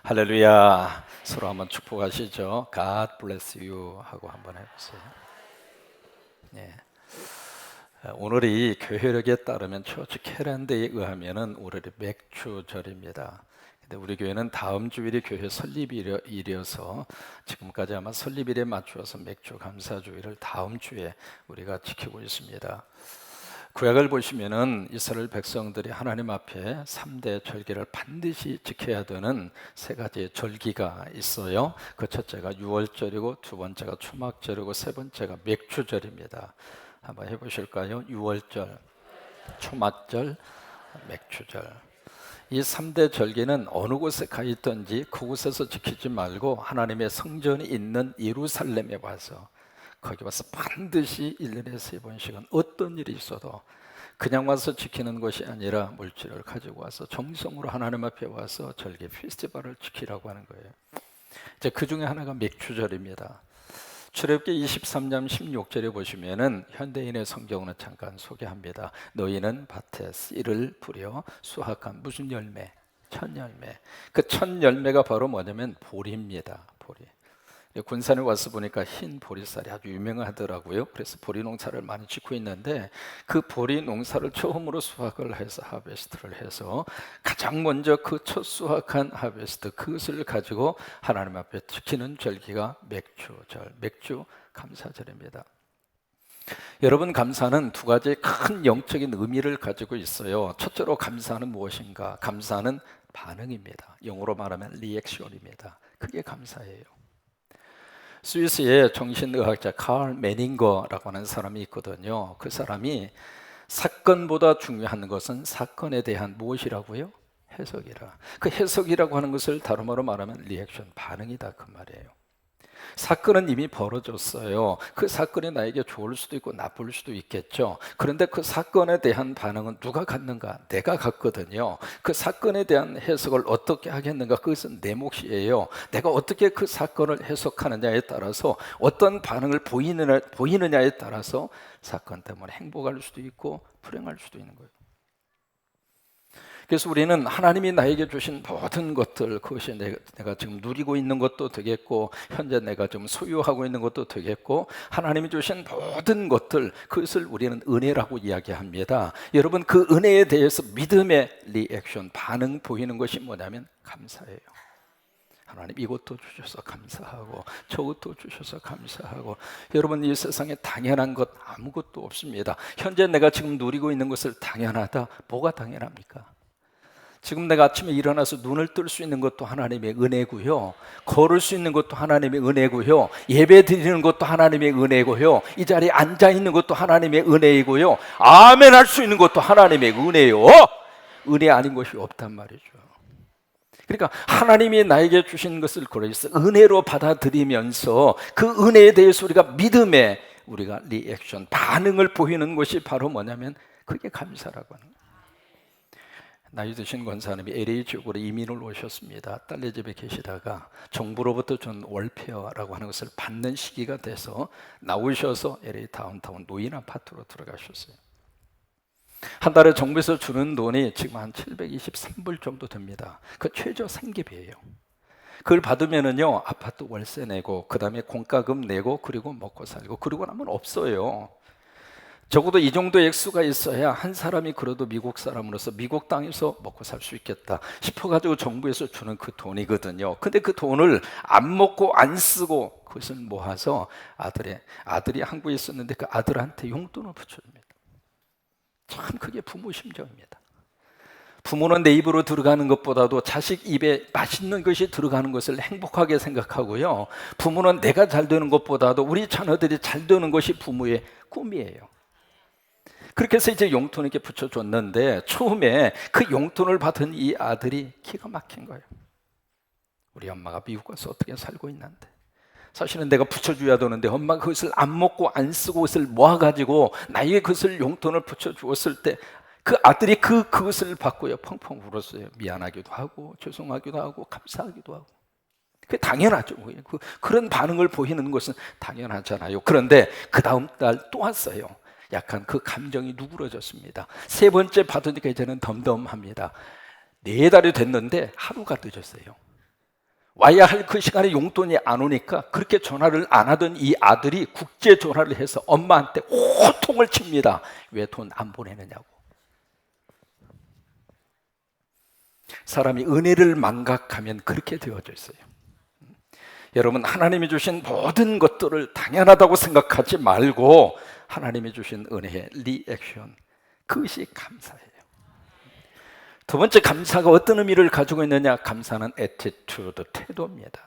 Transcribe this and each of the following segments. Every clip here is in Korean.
할렐루야. 서로 한번 축복하시죠. God bless you 하고 한번 해보세요. 네. 오늘이 교회력에 따르면 처치 캘린더에 의하면은 오늘이 맥주절입니다. 근데 우리 교회는 다음 주일이 교회 설립일이어서 지금까지 아마 설립일에 맞추어서 맥주 감사주일을 다음 주에 우리가 지키고 있습니다. 구약을 보시면은 이스라엘 백성들이 하나님 앞에 3대 절기를 반드시 지켜야 되는 세 가지의 절기가 있어요. 그 첫째가 유월절이고, 두 번째가 초막절이고, 세 번째가 맥주절입니다. 한번 해보실까요? 유월절, 초막절, 맥주절. 이 3대 절기는 어느 곳에 가 있든지 그곳에서 지키지 말고 하나님의 성전이 있는 예루살렘에 와서 거기 와서 반드시 1년에 3번씩은 어떤 일이 있어도 그냥 와서 지키는 것이 아니라 물질을 가지고 와서 정성으로 하나님 앞에 와서 절기 페스티벌을 지키라고 하는 거예요. 이제 그 중에 하나가 맥주절입니다. 출애굽기 23장 16절에 보시면은 현대인의 성경으로 잠깐 소개합니다. 너희는 밭에 씨를 뿌려 수확한 무슨 열매? 첫 열매. 그 첫 열매가 바로 뭐냐면 보리입니다. 보리. 군산에 와서 보니까 흰 보리쌀이 아주 유명하더라고요. 그래서 보리 농사를 많이 짓고 있는데 그 보리 농사를 처음으로 수확을 해서 하베스트를 해서 가장 먼저 그 첫 수확한 하베스트 그것을 가지고 하나님 앞에 지키는 절기가 맥주절, 맥주 감사절입니다. 여러분, 감사는 두 가지 큰 영적인 의미를 가지고 있어요. 첫째로 감사는 무엇인가? 감사는 반응입니다. 영어로 말하면 리액션입니다. 그게 감사예요. 스위스의 정신의학자 칼 메닝거라고 하는 사람이 있거든요. 그 사람이 사건보다 중요한 것은 사건에 대한 무엇이라고요? 해석이라. 그 해석이라고 하는 것을 다른 말로 말하면 리액션, 반응이다 그 말이에요. 사건은 이미 벌어졌어요. 그 사건이 나에게 좋을 수도 있고 나쁠 수도 있겠죠. 그런데 그 사건에 대한 반응은 누가 갖는가? 내가 갖거든요. 그 사건에 대한 해석을 어떻게 하겠는가? 그것은 내 몫이에요. 내가 어떻게 그 사건을 해석하느냐에 따라서 어떤 반응을 보이느냐에 따라서 사건 때문에 행복할 수도 있고 불행할 수도 있는 거예요. 그래서 우리는 하나님이 나에게 주신 모든 것들, 그것이 내가 지금 누리고 있는 것도 되겠고 현재 내가 지금 소유하고 있는 것도 되겠고 하나님이 주신 모든 것들, 그것을 우리는 은혜라고 이야기합니다. 여러분, 그 은혜에 대해서 믿음의 리액션, 반응 보이는 것이 뭐냐면 감사예요. 하나님 이것도 주셔서 감사하고 저것도 주셔서 감사하고. 여러분, 이 세상에 당연한 것 아무것도 없습니다. 현재 내가 지금 누리고 있는 것을 당연하다. 뭐가 당연합니까? 지금 내가 아침에 일어나서 눈을 뜰 수 있는 것도 하나님의 은혜고요. 걸을 수 있는 것도 하나님의 은혜고요. 예배 드리는 것도 하나님의 은혜고요. 이 자리에 앉아 있는 것도 하나님의 은혜이고요. 아멘 할 수 있는 것도 하나님의 은혜요. 은혜 아닌 것이 없단 말이죠. 그러니까 하나님이 나에게 주신 것을 그래서 은혜로 받아들이면서 그 은혜에 대해서 우리가 믿음의 우리가 리액션, 반응을 보이는 것이 바로 뭐냐면 그게 감사라고 하는 거예요. 나이 드신 권사님이 LA 지역으로 이민을 오셨습니다. 딸네 집에 계시다가 정부로부터 준 월페어라고 하는 것을 받는 시기가 돼서 나오셔서 LA 다운타운 노인 아파트로 들어가셨어요. 한 달에 정부에서 주는 돈이 지금 한 723불 정도 됩니다. 그 최저 생계비예요. 그걸 받으면은요, 아파트 월세 내고 그 다음에 공과금 내고 그리고 먹고 살고 그리고 나면 없어요. 적어도 이 정도 액수가 있어야 한 사람이 그래도 미국 사람으로서 미국 땅에서 먹고 살 수 있겠다 싶어가지고 정부에서 주는 그 돈이거든요. 근데 그 돈을 안 먹고 안 쓰고 그것을 모아서 아들이 한국에 있었는데 그 아들한테 용돈을 붙여줍니다. 참 그게 부모 심정입니다. 부모는 내 입으로 들어가는 것보다도 자식 입에 맛있는 것이 들어가는 것을 행복하게 생각하고요. 부모는 내가 잘 되는 것보다도 우리 자녀들이 잘 되는 것이 부모의 꿈이에요. 그렇게 해서 이제 용돈을 이렇게 붙여줬는데 처음에 그 용돈을 받은 이 아들이 기가 막힌 거예요. 우리 엄마가 미국 가서 어떻게 살고 있는데 사실은 내가 붙여줘야 되는데 엄마가 그것을 안 먹고 안 쓰고 그것을 모아가지고 나에게 그것을 용돈을 붙여주었을 때 그 아들이 그것을 받고요 펑펑 울었어요. 미안하기도 하고 죄송하기도 하고 감사하기도 하고. 그게 당연하죠. 그런 반응을 보이는 것은 당연하잖아요. 그런데 그 다음 달 또 왔어요. 약간 그 감정이 누그러졌습니다. 세 번째 받으니까 이제는 덤덤합니다. 4달이 됐는데 하루가 늦었어요. 와야 할 그 시간에 용돈이 안 오니까 그렇게 전화를 안 하던 이 아들이 국제 전화를 해서 엄마한테 호통을 칩니다. 왜 돈 안 보내느냐고. 사람이 은혜를 망각하면 그렇게 되어져 있어요. 여러분, 하나님이 주신 모든 것들을 당연하다고 생각하지 말고 하나님이 주신 은혜의 리액션, 그것이 감사예요. 두 번째, 감사가 어떤 의미를 가지고 있느냐? 감사는 attitude, 태도입니다.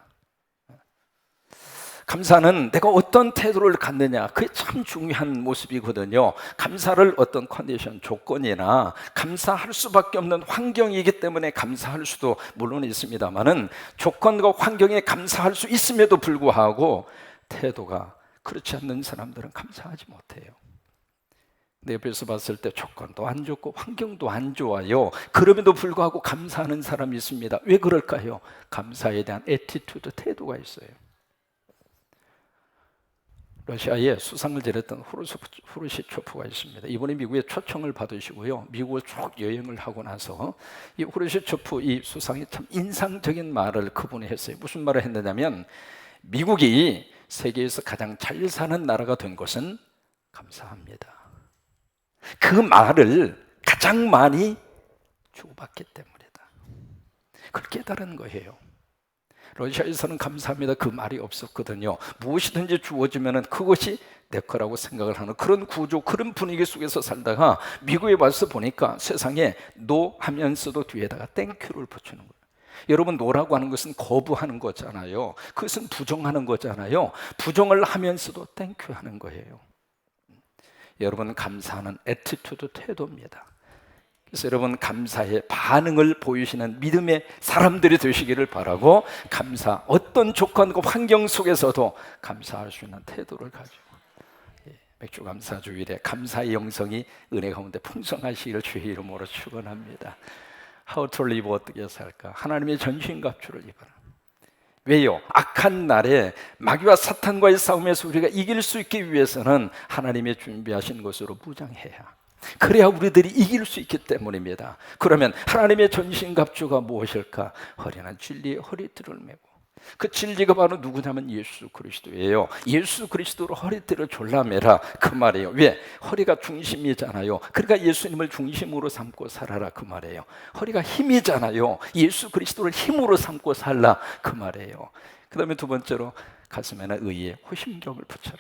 감사는 내가 어떤 태도를 갖느냐, 그게 참 중요한 모습이거든요. 감사를 어떤 컨디션, 조건이나 감사할 수밖에 없는 환경이기 때문에 감사할 수도 물론 있습니다만은 조건과 환경에 감사할 수 있음에도 불구하고 태도가 그렇지 않는 사람들은 감사하지 못해요. 내 옆에서 봤을 때 조건도 안 좋고 환경도 안 좋아요. 그럼에도 불구하고 감사하는 사람이 있습니다. 왜 그럴까요? 감사에 대한 애티튜드, 태도가 있어요. 러시아에 수상을 지냈던 후르시초프가 있습니다. 이번에 미국에 초청을 받으시고요, 미국을 쭉 여행을 하고 나서 이 후르시초프 이 수상이 참 인상적인 말을 그분이 했어요. 무슨 말을 했느냐면, 미국이 세계에서 가장 잘 사는 나라가 된 것은 감사합니다. 그 말을 가장 많이 주고받기 때문이다. 그걸 깨달은 거예요. 러시아에서는 감사합니다 그 말이 없었거든요. 무엇이든지 주어지면 그것이 내 거라고 생각을 하는 그런 구조, 그런 분위기 속에서 살다가 미국에 와서 보니까 세상에 노 하면서도 뒤에다가 땡큐를 붙이는 거예요. 여러분, 노라고 하는 것은 거부하는 거잖아요. 그것은 부정하는 거잖아요. 부정을 하면서도 땡큐 하는 거예요. 여러분, 감사는 애티튜드, 태도입니다. 그래서 여러분, 감사의 반응을 보이시는 믿음의 사람들이 되시기를 바라고, 감사, 어떤 조건과 환경 속에서도 감사할 수 있는 태도를 가지고 맥주 감사 주일에 감사의 영성이 은혜 가운데 풍성하시기를 주의 이름으로 축원합니다. How to live, 어떻게 살까? 하나님의 전신갑주를 입어라. 왜요? 악한 날에 마귀와 사탄과의 싸움에서 우리가 이길 수 있기 위해서는 하나님의 준비하신 것으로 무장해야, 그래야 우리들이 이길 수 있기 때문입니다. 그러면 하나님의 전신갑주가 무엇일까? 허리는 진리의 허리띠를 메고, 그 진리가 바로 누구냐면 예수 그리스도예요. 예수 그리스도로 허리띠를 졸라매라, 그 말이에요. 왜? 허리가 중심이잖아요. 그러니까 예수님을 중심으로 삼고 살아라, 그 말이에요. 허리가 힘이잖아요. 예수 그리스도를 힘으로 삼고 살라, 그 말이에요. 그 다음에 두 번째로, 가슴에는 의의 호심경을 붙여라.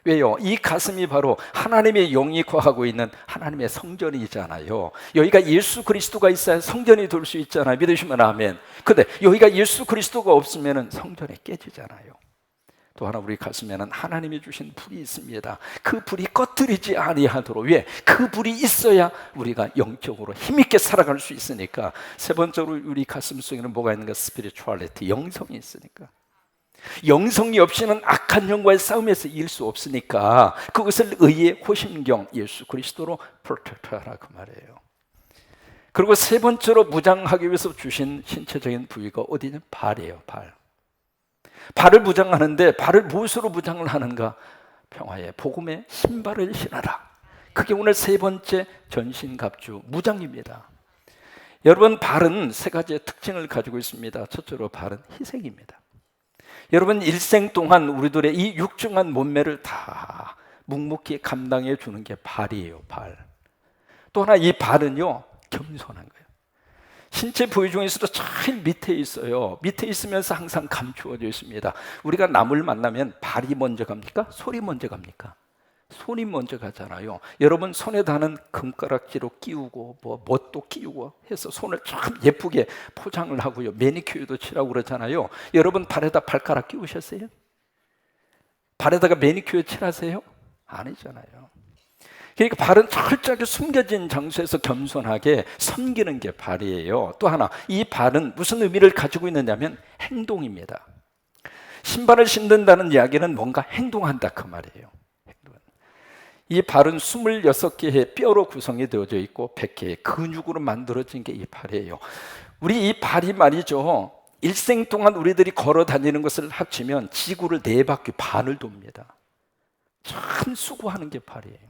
왜요? 이 가슴이 바로 하나님의 영이 거하고 있는 하나님의 성전이잖아요. 여기가 예수 그리스도가 있어야 성전이 될 수 있잖아요. 믿으시면 아멘. 근데 여기가 예수 그리스도가 없으면 성전이 깨지잖아요. 또 하나, 우리 가슴에는 하나님이 주신 불이 있습니다. 그 불이 꺼뜨리지 아니하도록. 왜? 그 불이 있어야 우리가 영적으로 힘있게 살아갈 수 있으니까. 세 번째로, 우리 가슴 속에는 뭐가 있는가? 스피리추얼리티, 영성이 있으니까. 영성이 없이는 악한 영과의 싸움에서 이길 수 없으니까 그것을 의의 호심경, 예수 그리스도로 프로텍트하라, 그 말이에요. 그리고 세 번째로 무장하기 위해서 주신 신체적인 부위가 어디냐? 발이에요. 발을 무장하는데, 발을 무엇으로 무장을 하는가? 평화의 복음의 신발을 신어라. 그게 오늘 세 번째 전신갑주, 무장입니다. 여러분, 발은 세 가지의 특징을 가지고 있습니다. 첫째로, 발은 희생입니다. 여러분, 일생 동안 우리들의 이 육중한 몸매를 다 묵묵히 감당해 주는 게 발이에요, 발. 또 하나, 이 발은요, 겸손한 거예요. 신체 부위 중에서도 제일 밑에 있어요. 밑에 있으면서 항상 감추어져 있습니다. 우리가 남을 만나면 발이 먼저 갑니까? 손이 먼저 갑니까? 손이 먼저 가잖아요. 여러분, 손에 다는 금가락지로 끼우고 못도 끼우고 해서 손을 참 예쁘게 포장을 하고요, 매니큐어도 칠하고 그러잖아요. 여러분, 발에다 발가락 끼우셨어요? 발에다가 매니큐어 칠하세요? 아니잖아요. 그러니까 발은 철저하게 숨겨진 장소에서 겸손하게 섬기는 게 발이에요. 또 하나, 이 발은 무슨 의미를 가지고 있느냐면 행동입니다. 신발을 신는다는 이야기는 뭔가 행동한다, 그 말이에요. 이 발은 26개의 뼈로 구성이 되어져 있고 100개의 근육으로 만들어진 게 이 발이에요. 우리 이 발이 말이죠, 일생 동안 우리들이 걸어 다니는 것을 합치면 지구를 4바퀴 반을 돕니다. 참 수고하는 게 발이에요.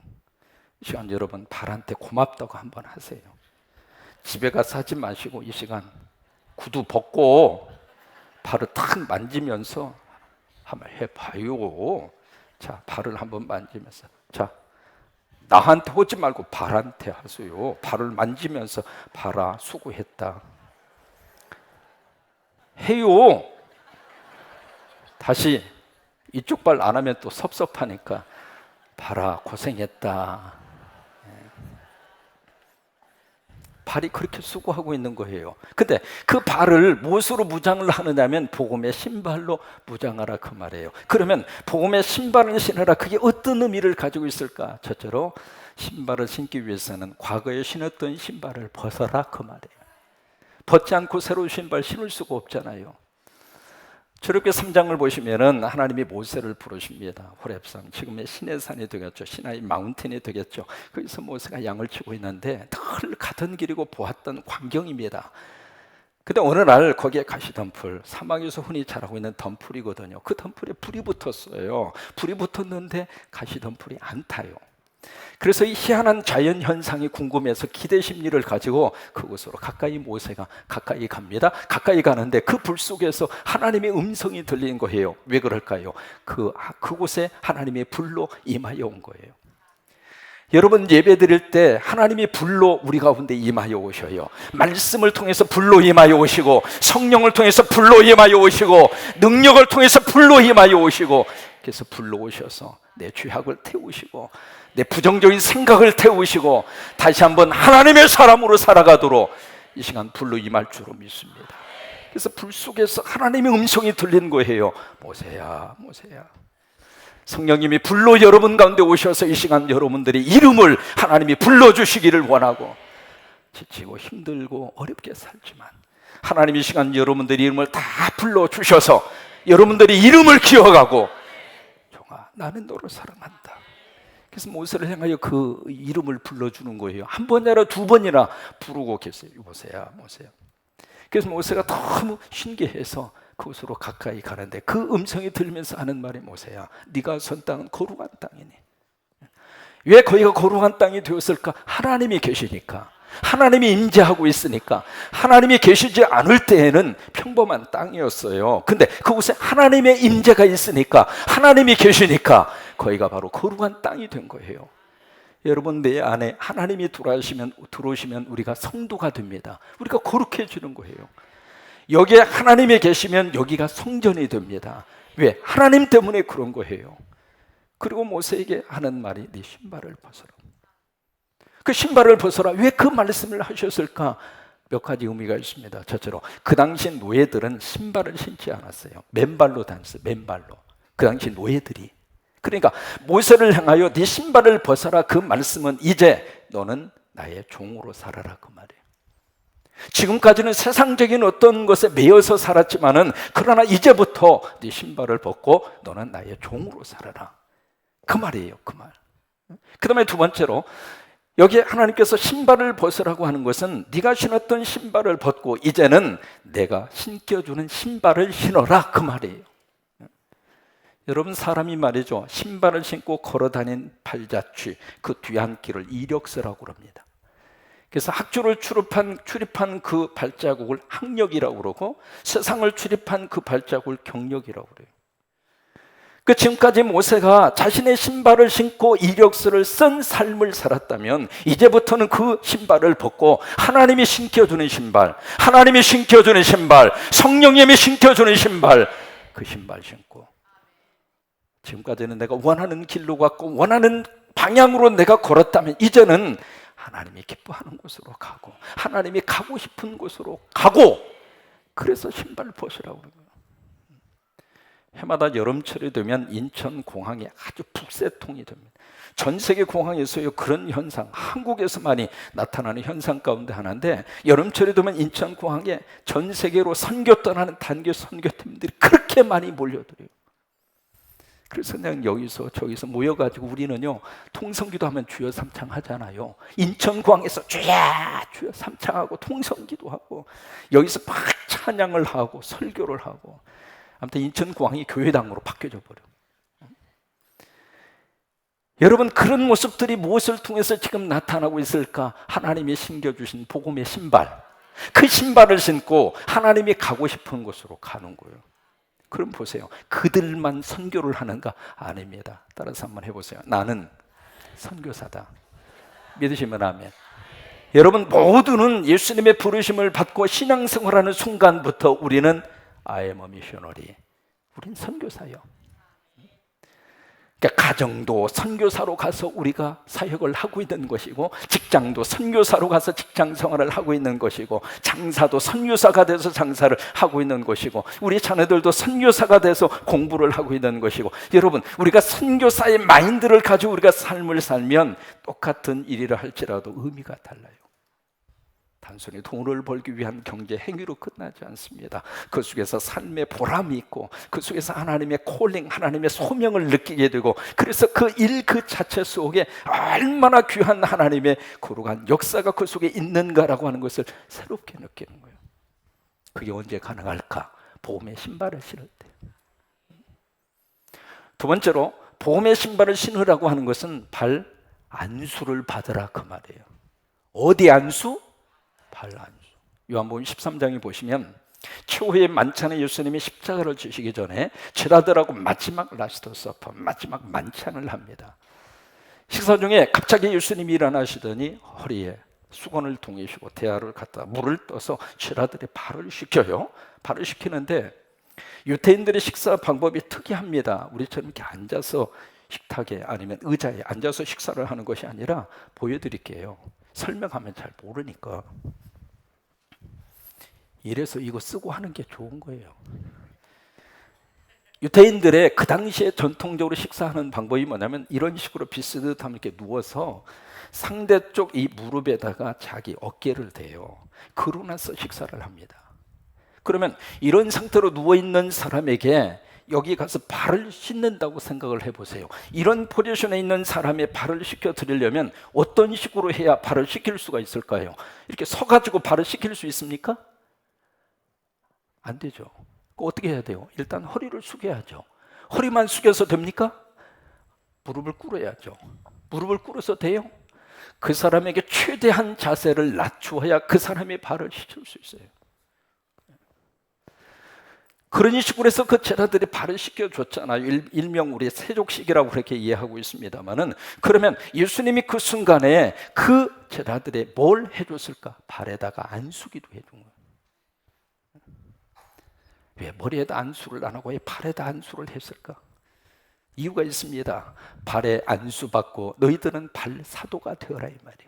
이 시간 여러분, 발한테 고맙다고 한번 하세요. 집에 가서 하지 마시고 이 시간 구두 벗고 발을 탁 만지면서 한번 해봐요. 자, 발을 한번 만지면서, 자, 나한테 오지 말고 발한테 하세요. 발을 만지면서 발아 수고했다 해요. 다시 이쪽 발 안 하면 또 섭섭하니까 발아 고생했다. 발이 그렇게 수고하고 있는 거예요. 근데 그 발을 무엇으로 무장을 하느냐면 복음의 신발로 무장하라 그 말이에요. 그러면 복음의 신발을 신으라, 그게 어떤 의미를 가지고 있을까? 첫째로 신발을 신기 위해서는 과거에 신었던 신발을 벗어라 그 말이에요. 벗지 않고 새로운 신발 신을 수가 없잖아요. 출애굽기 3장을 보시면은 하나님이 모세를 부르십니다. 호렙산, 지금의 시내산이 되겠죠. 시나이 마운틴이 되겠죠. 거기서 모세가 양을 치고 있는데 늘 가던 길이고 보았던 광경입니다. 근데 어느 날 거기에 가시덤불, 사막에서 흔히 자라고 있는 덤불이거든요. 그 덤불에 불이 붙었어요. 불이 붙었는데 가시덤불이 안 타요. 그래서 이 희한한 자연 현상이 궁금해서 기대 심리를 가지고 그곳으로 가까이 모세가 가까이 갑니다. 가까이 가는데 그 불 속에서 하나님의 음성이 들리는 거예요. 왜 그럴까요? 그곳에 하나님의 불로 임하여 온 거예요. 여러분, 예배 드릴 때 하나님이 불로 우리 가운데 임하여 오셔요. 말씀을 통해서 불로 임하여 오시고, 성령을 통해서 불로 임하여 오시고, 능력을 통해서 불로 임하여 오시고, 그래서 불로 오셔서 내 죄악을 태우시고 내 부정적인 생각을 태우시고 다시 한번 하나님의 사람으로 살아가도록 이 시간 불로 임할 줄로 믿습니다. 그래서 불 속에서 하나님의 음성이 들리는 거예요. 모세야, 모세야. 성령님이 불로 여러분 가운데 오셔서 이 시간 여러분들의 이름을 하나님이 불러주시기를 원하고, 지치고 힘들고 어렵게 살지만 하나님이 이 시간 여러분들의 이름을 다 불러주셔서 여러분들의 이름을 기억하고, 종아 나는 너를 사랑한다. 그래서 모세를 향하여 그 이름을 불러주는 거예요. 한 번이 아니라 두 번이나 부르고 계세요. 모세야, 모세야. 그래서 모세가 너무 신기해서 그곳으로 가까이 가는데 그 음성이 들리면서 하는 말이, 모세야, 네가 선 땅은 거룩한 땅이니. 왜 거기가 거룩한 땅이 되었을까? 하나님이 계시니까, 하나님이 임재하고 있으니까. 하나님이 계시지 않을 때에는 평범한 땅이었어요. 근데 그곳에 하나님의 임재가 있으니까, 하나님이 계시니까 거기가 바로 거룩한 땅이 된 거예요. 여러분, 내 안에 하나님이 들어오시면 우리가 성도가 됩니다. 우리가 거룩해지는 거예요. 여기에 하나님이 계시면 여기가 성전이 됩니다. 왜? 하나님 때문에 그런 거예요. 그리고 모세에게 하는 말이, 네 신발을 벗어라. 그 신발을 벗어라. 왜 그 말씀을 하셨을까? 몇 가지 의미가 있습니다. 첫째로, 그 당시 노예들은 신발을 신지 않았어요. 맨발로 다녔어요. 맨발로. 그 당시 노예들이. 그러니까 모세를 향하여 네 신발을 벗어라, 그 말씀은 이제 너는 나의 종으로 살아라 그 말이에요. 지금까지는 세상적인 어떤 것에 매여서 살았지만은, 그러나 이제부터 네 신발을 벗고 너는 나의 종으로 살아라 그 말이에요. 그 말. 그 다음에 두 번째로, 여기 하나님께서 신발을 벗으라고 하는 것은 네가 신었던 신발을 벗고 이제는 내가 신겨주는 신발을 신어라 그 말이에요. 여러분, 사람이 말이죠, 신발을 신고 걸어다닌 발자취, 그 뒤안길을 이력서라고 합니다. 그래서 학교를 출입한 그 발자국을 학력이라고 그러고, 세상을 출입한 그 발자국을 경력이라고 그래요. 그 지금까지 모세가 자신의 신발을 신고 이력서를 쓴 삶을 살았다면, 이제부터는 그 신발을 벗고 하나님이 신겨주는 신발, 하나님이 신겨주는 신발, 성령님이 신겨주는 신발, 그 신발 신고, 지금까지는 내가 원하는 길로 갔고 원하는 방향으로 내가 걸었다면, 이제는 하나님이 기뻐하는 곳으로 가고 하나님이 가고 싶은 곳으로 가고, 그래서 신발 벗으라고 그러는 거예요. 해마다 여름철이 되면 인천공항이 아주 북새통이 됩니다. 전 세계 공항에서요, 그런 현상, 한국에서만이 나타나는 현상 가운데 하나인데, 여름철이 되면 인천공항에 전 세계로 선교 떠나는 단기 선교팀들이 그렇게 많이 몰려들어요. 그래서 그냥 여기서 저기서 모여가지고 우리는요, 통성기도 하면 주여 삼창 하잖아요. 인천공항에서 주여 주여 삼창하고 통성기도 하고, 여기서 막 찬양을 하고 설교를 하고, 아무튼 인천공항이 교회당으로 바뀌어져 버려. 여러분, 그런 모습들이 무엇을 통해서 지금 나타나고 있을까? 하나님이 신겨주신 복음의 신발, 그 신발을 신고 하나님이 가고 싶은 곳으로 가는 거예요. 그럼 보세요. 그들만 선교를 하는가? 아닙니다. 따라서 한번 해보세요. 나는 선교사다. 믿으시면 아멘. 여러분 모두는 예수님의 부르심을 받고 신앙생활하는 순간부터 우리는 I am a missionary. 우린 선교사예요. 그러니까 가정도 선교사로 가서 우리가 사역을 하고 있는 것이고, 직장도 선교사로 가서 직장 생활을 하고 있는 것이고, 장사도 선교사가 돼서 장사를 하고 있는 것이고, 우리 자녀들도 선교사가 돼서 공부를 하고 있는 것이고. 여러분, 우리가 선교사의 마인드를 가지고 우리가 삶을 살면 똑같은 일이라 할지라도 의미가 달라요. 단순히 돈을 벌기 위한 경제 행위로 끝나지 않습니다. 그 속에서 삶의 보람이 있고, 그 속에서 하나님의 콜링, 하나님의 소명을 느끼게 되고, 그래서 그 일 그 자체 속에 얼마나 귀한 하나님의 거룩한 역사가 그 속에 있는가라고 하는 것을 새롭게 느끼는 거예요. 그게 언제 가능할까? 보험의 신발을 신을 때. 두 번째로, 보험의 신발을 신으라고 하는 것은 발 안수를 받으라 그 말이에요. 어디 안수? 발 안수. 요한복음 13장에 보시면 최후의 만찬에 예수님이 십자가를 지시기 전에 제자들하고 마지막 라스트 서퍼, 마지막 만찬을 합니다. 식사 중에 갑자기 예수님이 일어나시더니 허리에 수건을 동이시고 대야를 갖다 물을 떠서 제자들의 발을 씻겨요. 발을 씻기는데 유대인들의 식사 방법이 특이합니다. 우리처럼 이렇게 앉아서 식탁에 아니면 의자에 앉아서 식사를 하는 것이 아니라, 보여드릴게요. 설명하면 잘 모르니까. 이래서 이거 쓰고 하는 게 좋은 거예요. 유대인들의 그 당시에 전통적으로 식사하는 방법이 뭐냐면, 이런 식으로 비스듬하면 이렇게 누워서 상대 쪽 이 무릎에다가 자기 어깨를 대요. 그러고 나서 식사를 합니다. 그러면 이런 상태로 누워있는 사람에게 여기 가서 발을 씻는다고 생각을 해보세요. 이런 포지션에 있는 사람의 발을 씻겨 드리려면 어떤 식으로 해야 발을 씻길 수가 있을까요? 이렇게 서가지고 발을 씻길 수 있습니까? 안 되죠. 어떻게 해야 돼요? 일단 허리를 숙여야죠. 허리만 숙여서 됩니까? 무릎을 꿇어야죠. 무릎을 꿇어서 돼요? 그 사람에게 최대한 자세를 낮추어야 그 사람의 발을 씻을 수 있어요. 그런 식으로 해서 그 제자들이 발을 씻겨줬잖아요. 일명 우리 세족식이라고 그렇게 이해하고 있습니다만은, 그러면 예수님이 그 순간에 그 제자들의 뭘 해줬을까? 발에다가 안수기도 해준 거예요. 왜 머리에다 안수를 안 하고 왜 발에다 안수를 했을까? 이유가 있습니다. 발에 안수받고 너희들은 발 사도가 되어라, 이 말이에요.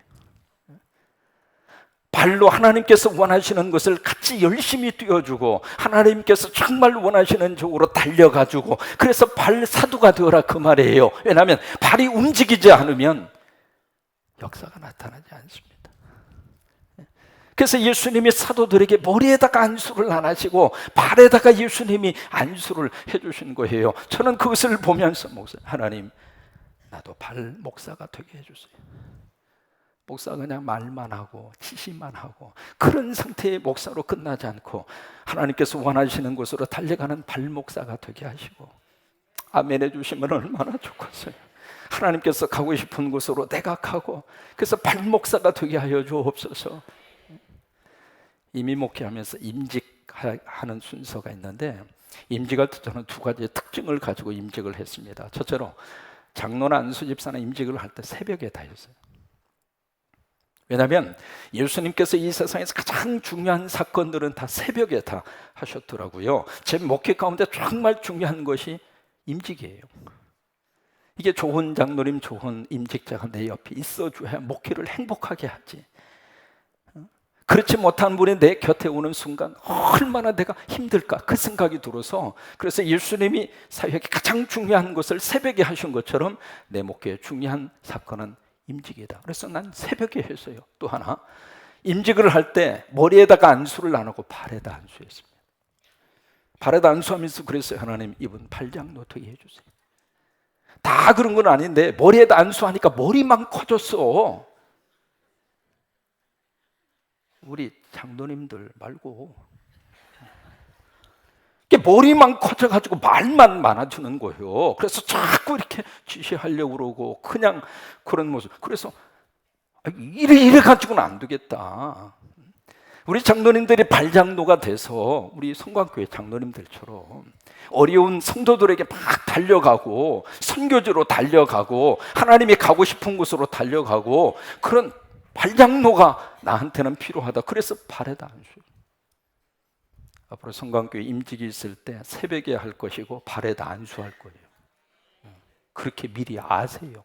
발로 하나님께서 원하시는 것을 같이 열심히 뛰어주고, 하나님께서 정말 원하시는 쪽으로 달려가지고, 그래서 발 사도가 되어라 그 말이에요. 왜냐하면 발이 움직이지 않으면 역사가 나타나지 않습니다. 그래서 예수님이 사도들에게 머리에다가 안수를 안 하시고 발에다가 예수님이 안수를 해주신 거예요. 저는 그것을 보면서, 하나님, 나도 발 목사가 되게 해주세요. 목사가 그냥 말만 하고 지시만 하고 그런 상태의 목사로 끝나지 않고, 하나님께서 원하시는 곳으로 달려가는 발 목사가 되게 하시고, 아멘 해주시면 얼마나 좋겠어요. 하나님께서 가고 싶은 곳으로 내가 가고, 그래서 발 목사가 되게 하여 주옵소서. 이미 목회하면서 임직하는 순서가 있는데, 임직할 때 저는 두 가지의 특징을 가지고 임직을 했습니다. 첫째로, 장로나 안수 집사나 임직을 할 때 새벽에 다 했어요. 왜냐하면 예수님께서 이 세상에서 가장 중요한 사건들은 다 새벽에 다 하셨더라고요. 제 목회 가운데 정말 중요한 것이 임직이에요. 이게 좋은 장로님, 좋은 임직자가 내 옆에 있어줘야 목회를 행복하게 하지. 그렇지 못한 분이 내 곁에 오는 순간 얼마나 내가 힘들까, 그 생각이 들어서, 그래서 예수님이 사역에 가장 중요한 것을 새벽에 하신 것처럼 내 목회의 중요한 사건은 임직이다. 그래서 난 새벽에 했어요. 또 하나, 임직을 할 때 머리에다가 안수를 안 하고 발에다 안수했습니다. 발에다 안수하면서 그랬어요. 하나님, 이분 발장로 되게 해주세요. 다 그런 건 아닌데 머리에다 안수하니까 머리만 커졌어. 우리 장로님들 말고 머리만 커져가지고 말만 많아지는 거예요. 그래서 자꾸 이렇게 지시하려고 그러고 그냥 그런 모습. 그래서 이래 가지고는 안 되겠다. 우리 장로님들이 발장로가 돼서 우리 성광교회 장로님들처럼 어려운 성도들에게 막 달려가고 선교지로 달려가고 하나님이 가고 싶은 곳으로 달려가고 그런 발장로가 나한테는 필요하다. 그래서 발에다 안수. 앞으로 성광교회 임직이 있을 때 새벽에 할 것이고 발에다 안수할 거예요. 그렇게 미리 아세요.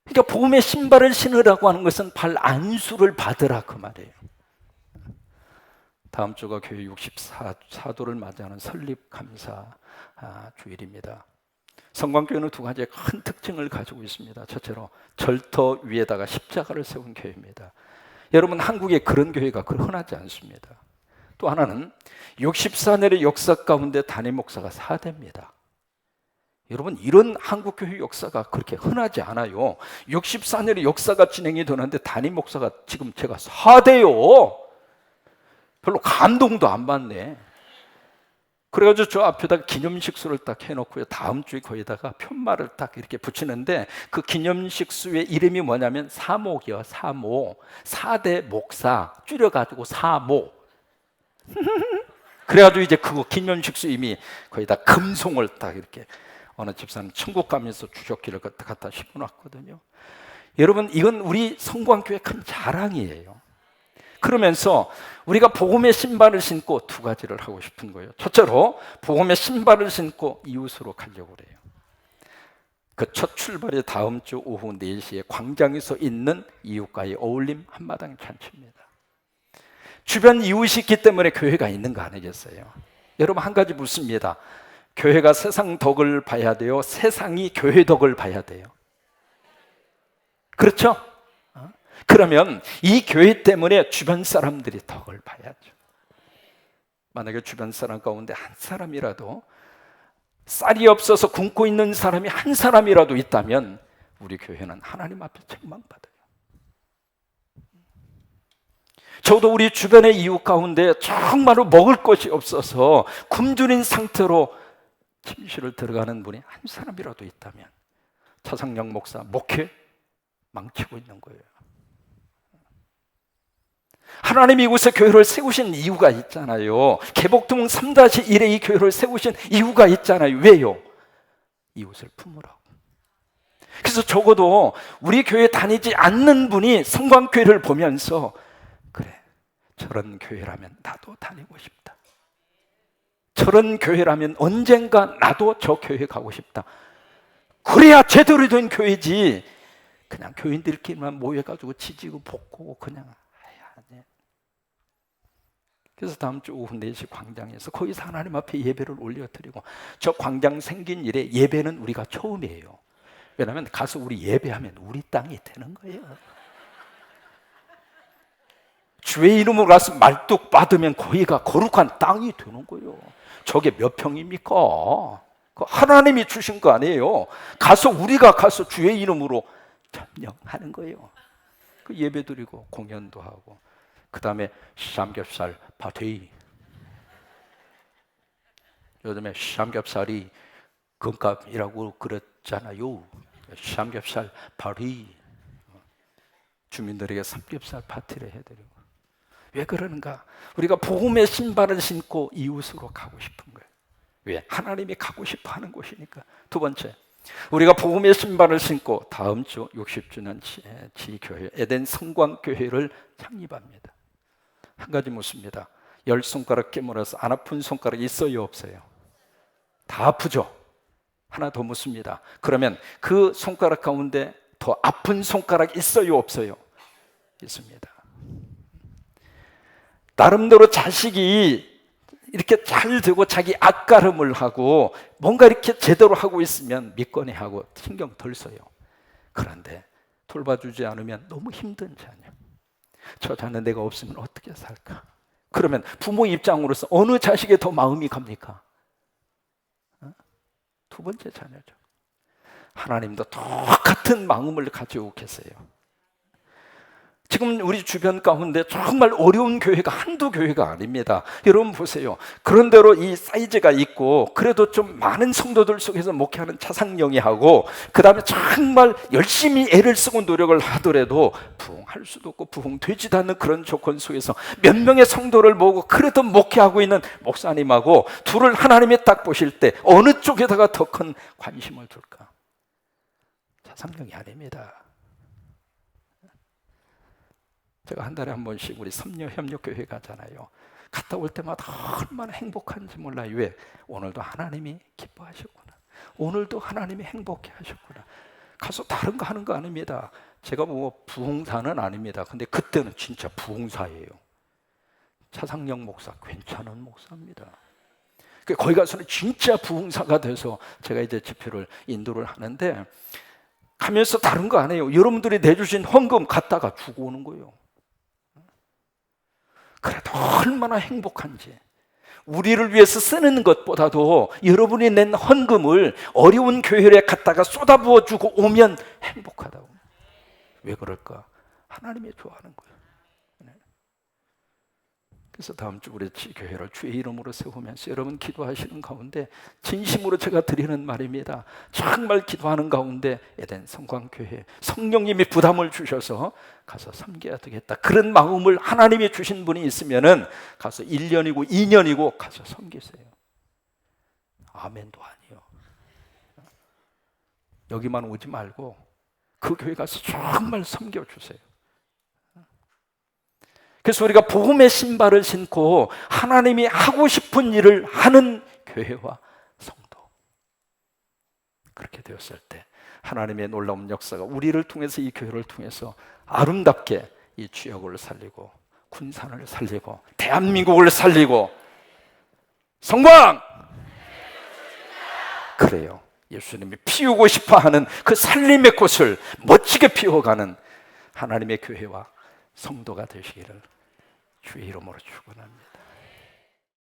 그러니까 복음의 신발을 신으라고 하는 것은 발 안수를 받으라 그 말이에요. 다음 주가 교회 64도를 맞이하는 설립감사 주일입니다. 성광교회는 두 가지의 큰 특징을 가지고 있습니다. 첫째로 절터 위에다가 십자가를 세운 교회입니다. 여러분, 한국에 그런 교회가 흔하지 않습니다. 또 하나는 64년의 역사 가운데 담임 목사가 4대입니다. 여러분, 이런 한국교회 역사가 그렇게 흔하지 않아요. 64년의 역사가 진행이 되는데 담임 목사가 지금 제가 4대요. 별로 감동도 안 받네. 그래가지고 저 앞에다가 기념식수를 딱 해놓고요, 다음 주에 거기다가 편말을 딱 이렇게 붙이는데 그 기념식수의 이름이 뭐냐면 사목이요. 사모. 4대 목사 줄여가지고 사모. 그래가지고 이제 그거 기념식수 이미 거기다 금송을 딱 이렇게 어느 집사는 천국 가면서 주적기를 갖다 심어놨거든요. 여러분, 이건 우리 성광교회 큰 자랑이에요. 그러면서 우리가 복음의 신발을 신고 두 가지를 하고 싶은 거예요. 첫째로 복음의 신발을 신고 이웃으로 가려고 그래요. 그 첫 출발이 다음 주 오후 4시에 광장에서 있는 이웃과의 어울림 한마당 잔치입니다. 주변 이웃이 있기 때문에 교회가 있는 거 아니겠어요? 여러분, 한 가지 묻습니다. 교회가 세상 덕을 봐야 돼요? 세상이 교회 덕을 봐야 돼요? 그렇죠? 그러면 이 교회 때문에 주변 사람들이 덕을 봐야죠. 만약에 주변 사람 가운데 한 사람이라도 쌀이 없어서 굶고 있는 사람이 한 사람이라도 있다면 우리 교회는 하나님 앞에 책망받아요. 저도 우리 주변의 이웃 가운데 정말로 먹을 것이 없어서 굶주린 상태로 침실을 들어가는 분이 한 사람이라도 있다면 차상영 목사 목회 망치고 있는 거예요. 하나님이 이곳에 교회를 세우신 이유가 있잖아요. 개복동 3-1에 이 교회를 세우신 이유가 있잖아요. 왜요? 이웃을 품으라고. 그래서 적어도 우리 교회 다니지 않는 분이 성광교회를 보면서 그래, 저런 교회라면 나도 다니고 싶다. 저런 교회라면 언젠가 나도 저 교회 가고 싶다. 그래야 제대로 된 교회지. 그냥 교인들끼리만 모여가지고 지지고 볶고 그냥 해야. 그래서 다음 주 오후 4시 광장에서 거기서 하나님 앞에 예배를 올려드리고, 저 광장 생긴 일에 예배는 우리가 처음이에요. 왜냐하면 가서 우리 예배하면 우리 땅이 되는 거예요. 주의 이름으로 가서 말뚝 받으면 거기가 거룩한 땅이 되는 거예요. 저게 몇 평입니까? 하나님이 주신 거 아니에요. 우리가 가서 주의 이름으로 점령하는 거예요. 그 예배 드리고 공연도 하고, 그 다음에 삼겹살 파티. 요즘에 삼겹살이 금값이라고 그랬잖아요. 삼겹살 파티. 주민들에게 삼겹살 파티를 해드리고. 왜 그러는가? 우리가 복음의 신발을 신고 이웃으로 가고 싶은 거예요. 왜? 하나님이 가고 싶어 하는 곳이니까. 두 번째, 우리가 복음의 신발을 신고 다음 주 60주년 지교회 에덴 성광교회를 창립합니다. 한 가지 묻습니다. 10손가락 깨물어서 안 아픈 손가락 있어요, 없어요? 다 아프죠? 하나 더 묻습니다. 그러면 그 손가락 가운데 더 아픈 손가락 있어요, 없어요? 있습니다. 나름대로 자식이 이렇게 잘 되고 자기 앞가름을 하고 뭔가 이렇게 제대로 하고 있으면 믿거니 하고 신경 덜 써요. 그런데 돌봐주지 않으면 너무 힘든 자녀. 저 자녀 내가 없으면 어떻게 살까? 그러면 부모 입장으로서 어느 자식에 더 마음이 갑니까? 두 번째 자녀죠. 하나님도 똑같은 마음을 가지고 계세요. 지금 우리 주변 가운데 정말 어려운 교회가 한두 교회가 아닙니다. 여러분 보세요. 그런대로 이 사이즈가 있고 그래도 좀 많은 성도들 속에서 목회하는 차상영이하고 그 다음에 정말 열심히 애를 쓰고 노력을 하더라도 부흥할 수도 없고 부흥되지도 않는 그런 조건 속에서 몇 명의 성도를 모으고 그래도 목회하고 있는 목사님하고 둘을 하나님이 딱 보실 때 어느 쪽에다가 더 큰 관심을 둘까? 차상영이 아닙니다. 제가 한 달에 한 번씩 우리 섬녀협력교회 가잖아요. 갔다 올 때마다 얼마나 행복한지 몰라요. 왜? 오늘도 하나님이 기뻐하셨구나. 오늘도 하나님이 행복해 하셨구나. 가서 다른 거 하는 거 아닙니다. 제가 뭐 부흥사는 아닙니다. 근데 그때는 진짜 부흥사예요. 차상영 목사 괜찮은 목사입니다. 거기 가서는 진짜 부흥사가 돼서 제가 이제 집회를 인도를 하는데 가면서 다른 거 안 해요. 여러분들이 내주신 헌금 갖다가 주고 오는 거예요. 그래도 얼마나 행복한지. 우리를 위해서 쓰는 것보다도 여러분이 낸 헌금을 어려운 교회에 갖다가 쏟아부어 주고 오면 행복하다고. 왜 그럴까? 하나님이 좋아하는 거예요. 그래서 다음 주 우리 교회를 주의 이름으로 세우면서 여러분 기도하시는 가운데 진심으로 제가 드리는 말입니다. 정말 기도하는 가운데 에덴 성광교회 성령님이 부담을 주셔서 가서 섬겨야 되겠다. 그런 마음을 하나님이 주신 분이 있으면은 가서 1년이고 2년이고 가서 섬기세요. 아멘도 아니요. 여기만 오지 말고 그 교회 가서 정말 섬겨주세요. 그래서 우리가 복음의 신발을 신고 하나님이 하고 싶은 일을 하는 교회와 성도, 그렇게 되었을 때 하나님의 놀라운 역사가 우리를 통해서 이 교회를 통해서 아름답게 이 지역을 살리고 군산을 살리고 대한민국을 살리고 성광! 그래요. 예수님이 피우고 싶어하는 그 살림의 꽃을 멋지게 피워가는 하나님의 교회와 성도가 되시기를 주의 이름으로 축원합니다.